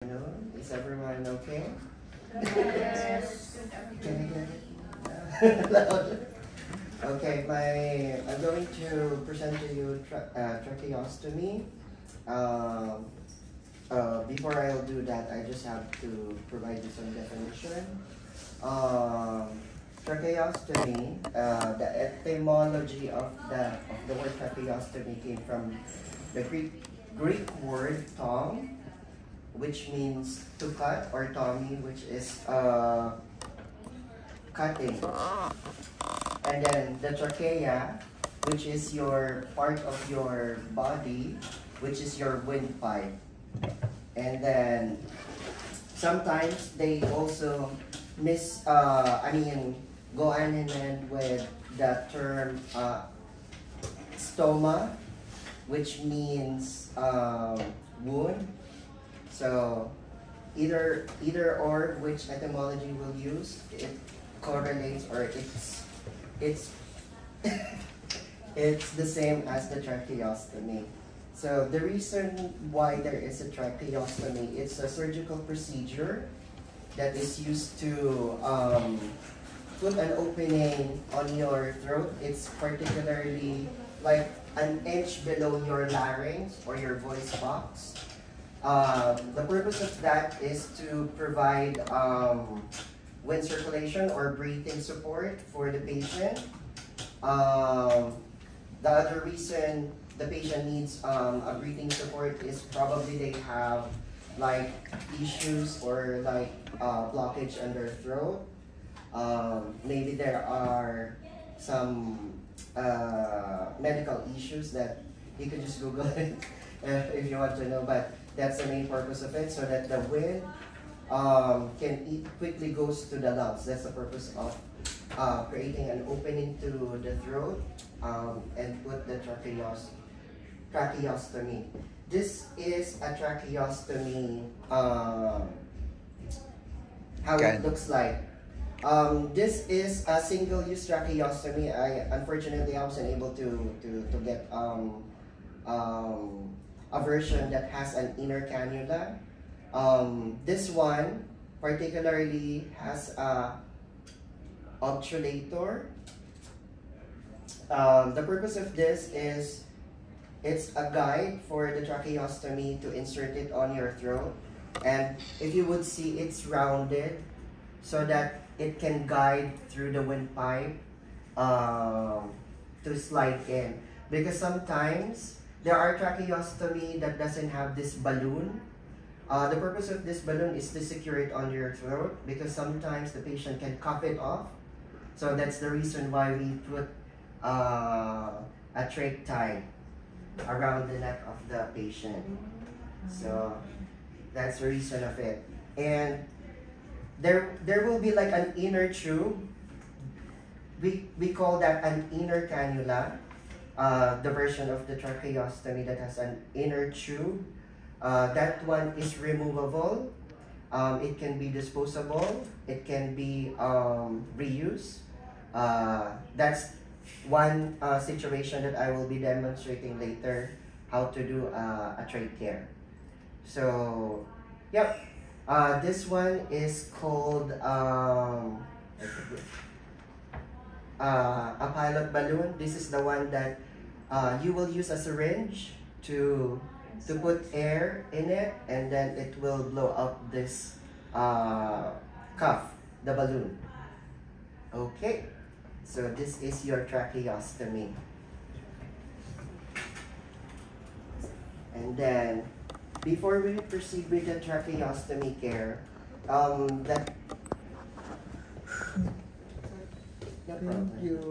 afternoon. Is everyone okay? Yes. Can I hear it? Louder. Okay, I'm going to present to you tracheostomy. Before I'll do that, I just have to provide you some definition. Tracheostomy, the etymology of the word tracheostomy came from the Greek word tom, which means to cut, or tomy, which is cutting. And then the trachea, which is your part of your body, which is your windpipe. And then sometimes they also go hand in hand with the term stoma, which means wound. So either or which etymology we'll use, it correlates, or it's it's the same as the tracheostomy. So the reason why there is a tracheostomy, it's a surgical procedure that is used to put an opening on your throat. It's particularly like an inch below your larynx or your voice box. The purpose of that is to provide wind circulation or breathing support for the patient. The other reason the patient needs a breathing support is probably they have like issues or like blockage on their throat. Maybe there are some medical issues that you can just Google it if you want to know, but that's the main purpose of it, so that the wind quickly goes to the lungs. That's the purpose of creating an opening to the throat and put the tracheostomy. This is a tracheostomy, how it looks like. This is a single-use tracheostomy. Unfortunately, I wasn't able to get a version that has an inner cannula. This one particularly has a obturator. The purpose of this is it's a guide for the tracheostomy to insert it on your throat. And if you would see, it's rounded so that it can guide through the windpipe to slide in. Because sometimes there are tracheostomy that doesn't have this balloon. The purpose of this balloon is to secure it on your throat, because sometimes the patient can cough it off. So that's the reason why we put a trach tie around the neck of the patient. So that's the reason of it. And there will be like an inner tube. We call that an inner cannula. The version of the tracheostomy that has an inner tube. That one is removable. It can be disposable. It can be reused. That's one situation that I will be demonstrating later, how to do a trachea. So, yep. This one is called a pilot balloon. This is the one that you will use a syringe to put air in it, and then it will blow up this cuff, the balloon. Okay, so this is your tracheostomy. And then, before we proceed with the tracheostomy care, Thank you.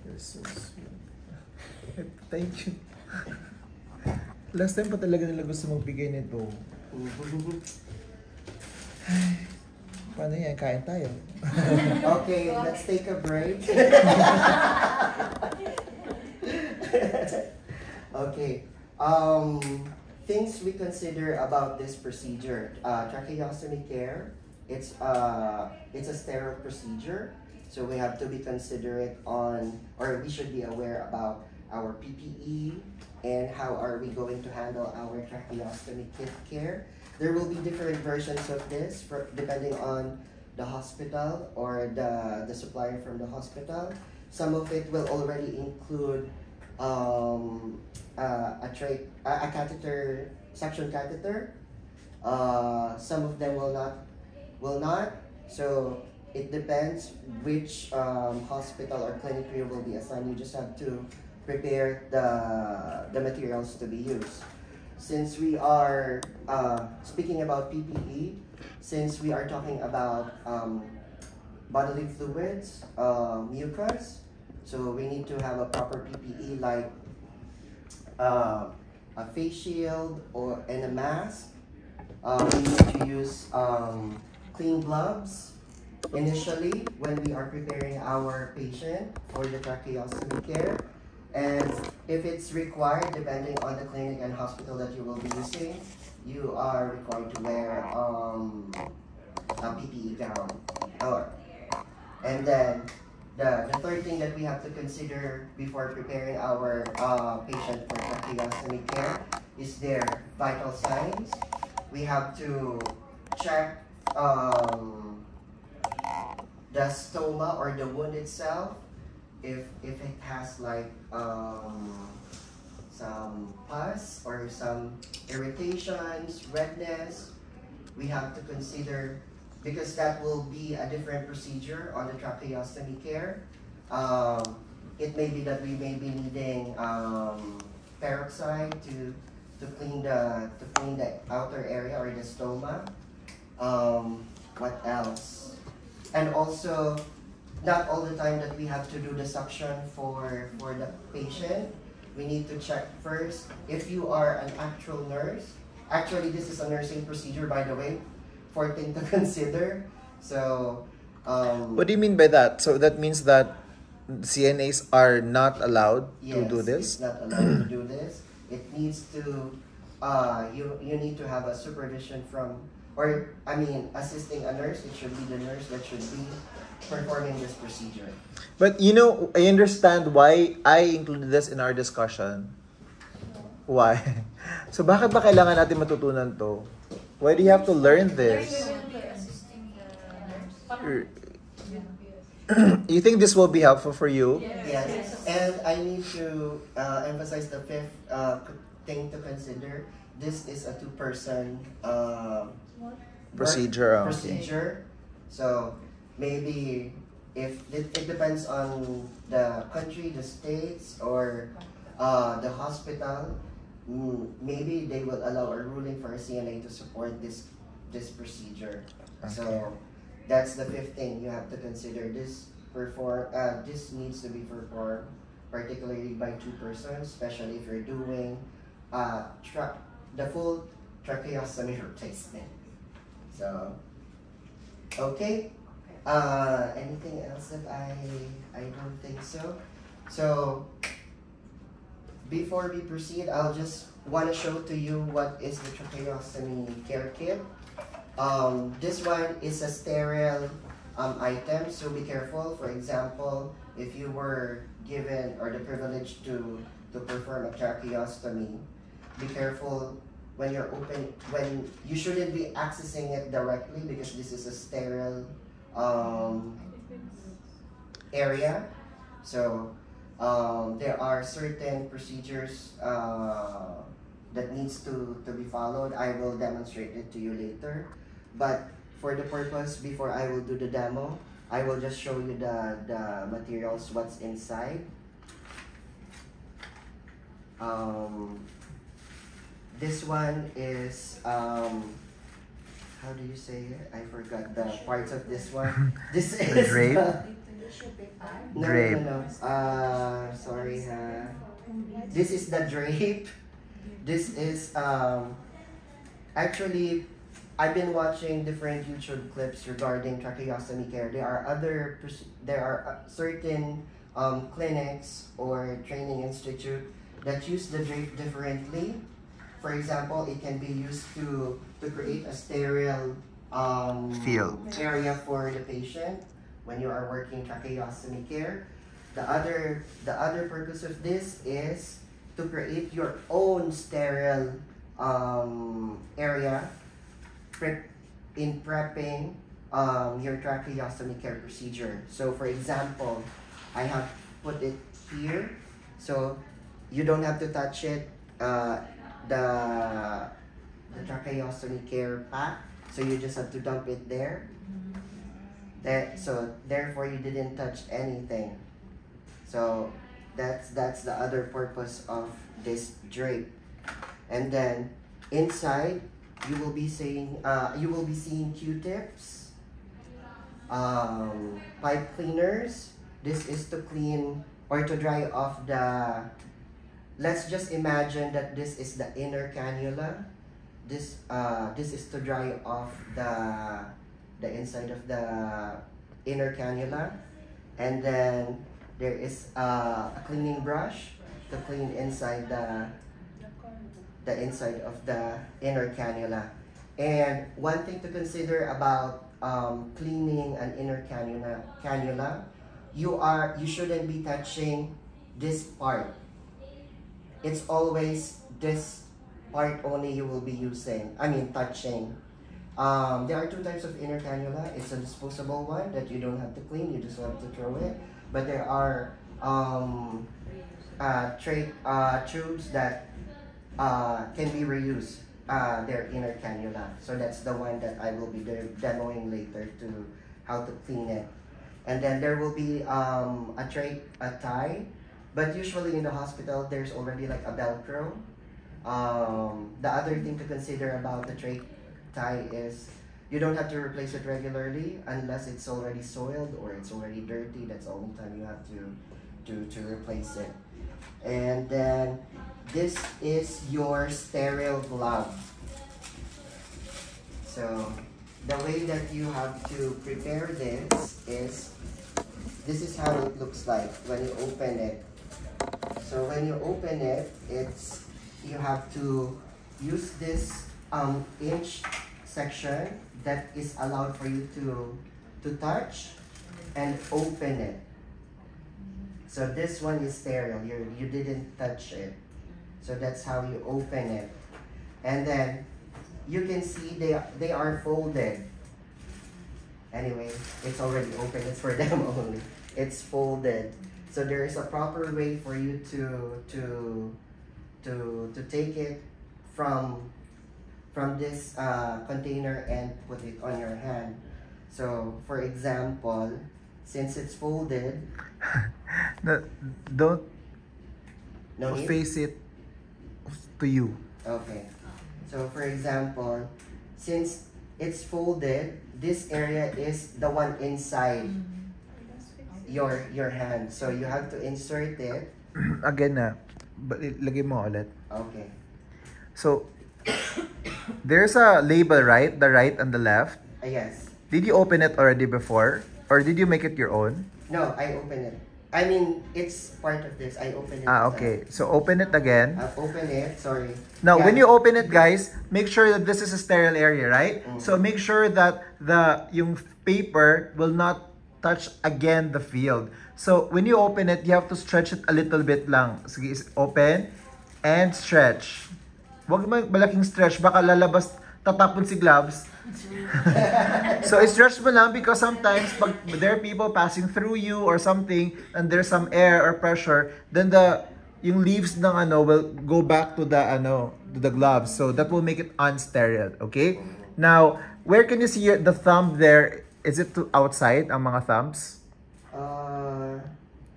You're so sweet. Thank you. Last time pa talaga nila gusto magbigay nito. Paano yan? Kain tayo. Okay, let's take a break. Okay. Things we consider about this procedure. Tracheostomy care. It's a sterile procedure. So we have to be considerate on, or we should be aware about our PPE and how are we going to handle our tracheostomy kit care. There will be different versions of this depending on the hospital or the supplier from the hospital. Some of it will already include a catheter, suction catheter. Some of them will not. So it depends which hospital or clinic you will be assigned. You just have to prepare the materials to be used. Since we are speaking about PPE, since we are talking about bodily fluids, mucus, so we need to have a proper PPE like a face shield and a mask. We need to use clean gloves initially when we are preparing our patient for the tracheostomy care. And if it's required, depending on the clinic and hospital that you will be using, you are required to wear a PPE gown. And then the third thing that we have to consider before preparing our patient for tracheostomy care is their vital signs. We have to check the stoma or the wound itself. If it has like some pus or some irritations, redness, we have to consider, because that will be a different procedure on the tracheostomy care. It may be that we may be needing peroxide to clean the outer area or the stoma. What else? And also, not all the time that we have to do the suction for the patient. We need to check first if you are an actual nurse. Actually, this is a nursing procedure, by the way, for thing to consider. So, what do you mean by that? So that means that CNAs are not allowed to do this? Yes, not allowed to do this. It needs to, you need to have a supervision from, assisting a nurse. It should be the nurse that should be performing this procedure. But I understand why I included this in our discussion. Why? So bakit ba kailangan natin matutunan to? Why do you have to learn this? You think this will be helpful for you? Yes. And I need to emphasize the fifth thing to consider. This is a two-person procedure. Procedure. So maybe if it depends on the country, the states, or the hospital, maybe they will allow a ruling for a CNA to support this procedure. Okay. So that's the fifth thing you have to consider. This needs to be performed particularly by two persons, especially if you're doing the full tracheostomy replacement. So, okay. Anything else that I don't think so. So before we proceed, I'll just want to show to you what is the tracheostomy care kit. This one is a sterile item, so be careful. For example, if you were given or the privilege to perform a tracheostomy, be careful when you shouldn't be accessing it directly, because this is a sterile area. So there are certain procedures that needs to be followed. I will demonstrate it to you later, but for the purpose, before I will do the demo, I will just show you the materials, what's inside. This one is how do you say it? I forgot the parts of this one. This is drape. No. Sorry. This is the drape. This is actually, I've been watching different YouTube clips regarding tracheostomy care. There are certain clinics or training institute that use the drape differently. For example, it can be used to create a sterile field area for the patient when you are working tracheostomy care. The other purpose of this is to create your own sterile area prepping your tracheostomy care procedure. So for example, I have put it here, so you don't have to touch it, the tracheostomy care pack, so you just have to dump it there. So therefore you didn't touch anything. So that's the other purpose of this drape. And then inside you will be seeing Q-tips, pipe cleaners. This is to clean or to dry off the, let's just imagine that this is the inner cannula. This is to dry off the inside of the inner cannula. And then there is a cleaning brush to clean inside the inside of the inner cannula. And one thing to consider about cleaning an inner cannula, you shouldn't be touching this part. It's always this part only you will be touching. There are two types of inner cannula. It's a disposable one that you don't have to clean, you just have to throw it. But there are tubes that can be reused, their inner cannula. So that's the one that I will be demoing later to how to clean it. And then there will be a tie, but usually in the hospital there's already like a Velcro. The other thing to consider about the tray tie is you don't have to replace it regularly unless it's already soiled or it's already dirty. That's the only time you have to replace it. And then this is your sterile glove. So the way that you have to prepare this is how it looks like when you open it. So when you open it, you have to use this inch section that is allowed for you to touch and open it. So this one is sterile, you didn't touch it. So that's how you open it. And then you can see they are folded. Anyway, it's already open, it's for them only. It's folded. So there is a proper way for you to take it from this container and put it on your hand. So for example, since it's folded, don't no face it to you. Okay. So for example, since it's folded, this area is the one inside your hand. So you have to insert it. Again na, lagay mo ulit. Okay. So, there's a label, right? The right and the left. Yes. Did you open it already before? Or did you make it your own? No, I open it. I mean, it's part of this. I open it. Okay. So, open it again. Open it. Sorry. Now, Yeah. when you open it, guys, make sure that this is a sterile area, right? Mm. So, make sure that yung paper will not touch again the field. So, when you open it, you have to stretch it a little bit lang. Sige, open and stretch. Huwag malaking stretch, baka lalabas, tatapon si gloves. So, stretch mo lang because sometimes pag there are people passing through you or something and there's some air or pressure, then yung leaves ng will go back to the gloves. So, that will make it unsterile, okay? Now, where can you see the thumb there? Is it outside ang mga thumbs?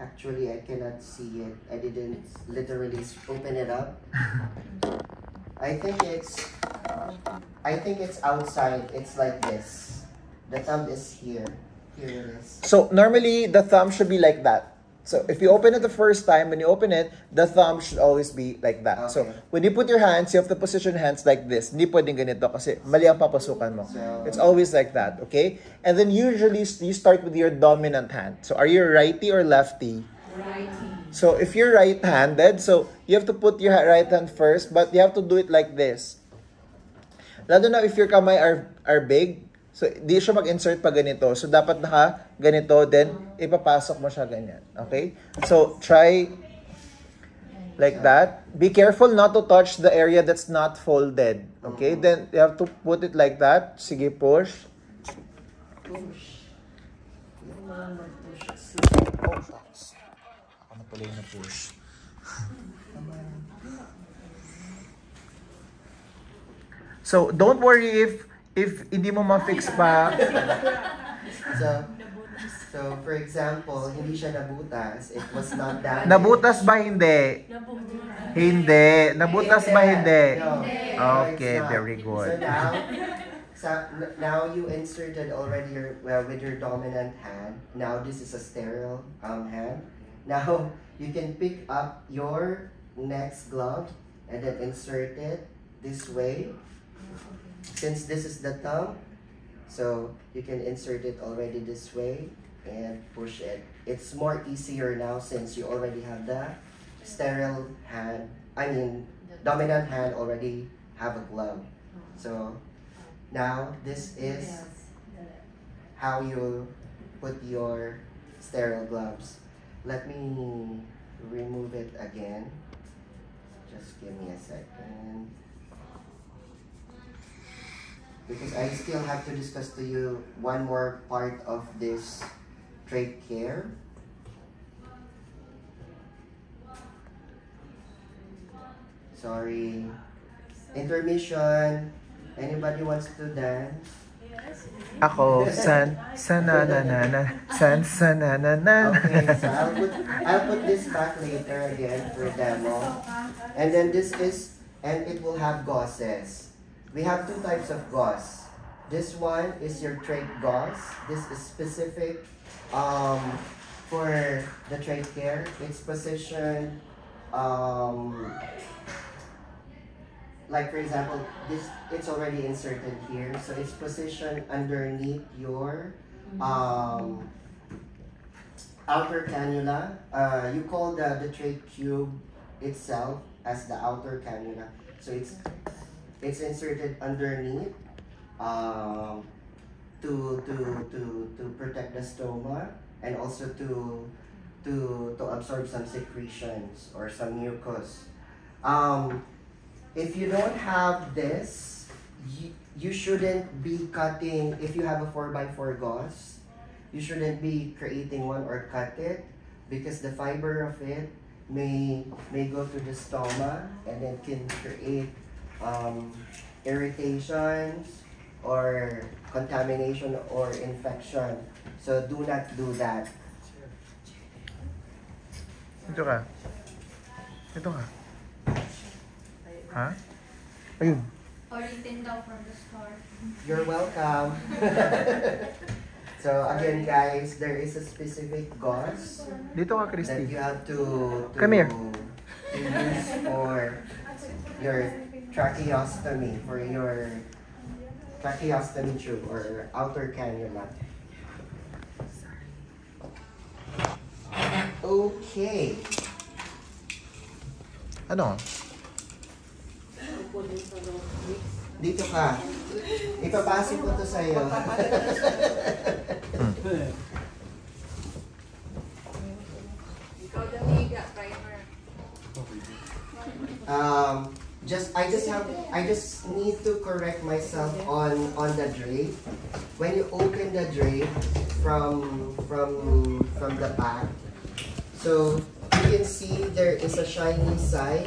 Actually, I cannot see it. I didn't literally open it up. I think it's outside. It's like this. The thumb is here. Here it is. So normally the thumb should be like that. So if you open it the first time, when you open it, the thumb should always be like that. Okay. So when you put your hands, you have to position hands like this. Hindi pwedeng ganito kasi mali ang papasukan mo. So, it's always like that, okay? And then usually you start with your dominant hand. So are you righty or lefty? Righty. So if you're right-handed, so you have to put your right hand first, but you have to do it like this. Lalo na if your kamay are big, so di siya mag-insert pa ganito. So dapat ganito, then ipapasok mo siya ganyan. Okay? So try Like that. Be careful not to touch the area that's not folded. Okay? Then you have to put it like that. Sige, push. Push. Yung mga mag-push. Oh, shucks. Ako na pala yung na-push. So, don't worry if hindi mo ma-fix pa. So, for example, hindi siya nabutas. It was not damaged. Nabutas ba hindi? Hindi. Nabutas ba hindi? No. Okay, No, it's not. very good. Now you inserted already with your dominant hand. Now this is a sterile hand. Now you can pick up your next glove and then insert it this way. Since this is the thumb, so you can insert it already this way and push it. It's more easier now since you already have the sterile hand, dominant hand already have a glove. So now this is how you put your sterile gloves. Let me remove it again. Just give me a second. Because I still have to discuss to you one more part of this trach care. Sorry. Intermission. Anybody wants to dance? Ako, sana na. Okay, so I'll put this back later again for demo. And then this is, and it will have gauzes. We have two types of gauze. This one is your trach gauze. This is specific for the trach care. It's positioned like for example, it's already inserted here, so it's positioned underneath your outer cannula. You call the trach tube itself as the outer cannula. So it's inserted underneath to protect the stoma and also to absorb some secretions or some mucus. If you don't have this, you shouldn't be cutting. If you have a 4x4 gauze, you shouldn't be creating one or cut it because the fiber of it may go to the stoma and it can create irritations or contamination or infection. So do not do that. Ito ka. Ito ka. Ha? Ayun. Or written down from the start. You're welcome. So again guys, there is a specific gauze Dito ka, that Christy. you have to Come here. use for your tracheostomy, for your tracheostomy tube or outer cannula. Okay. Ano? Dito ka. Ipapasok ko to sa'yo. Ikaw damiga, primer. I just need to correct myself on the drape. When you open the drape from the back, so you can see there is a shiny side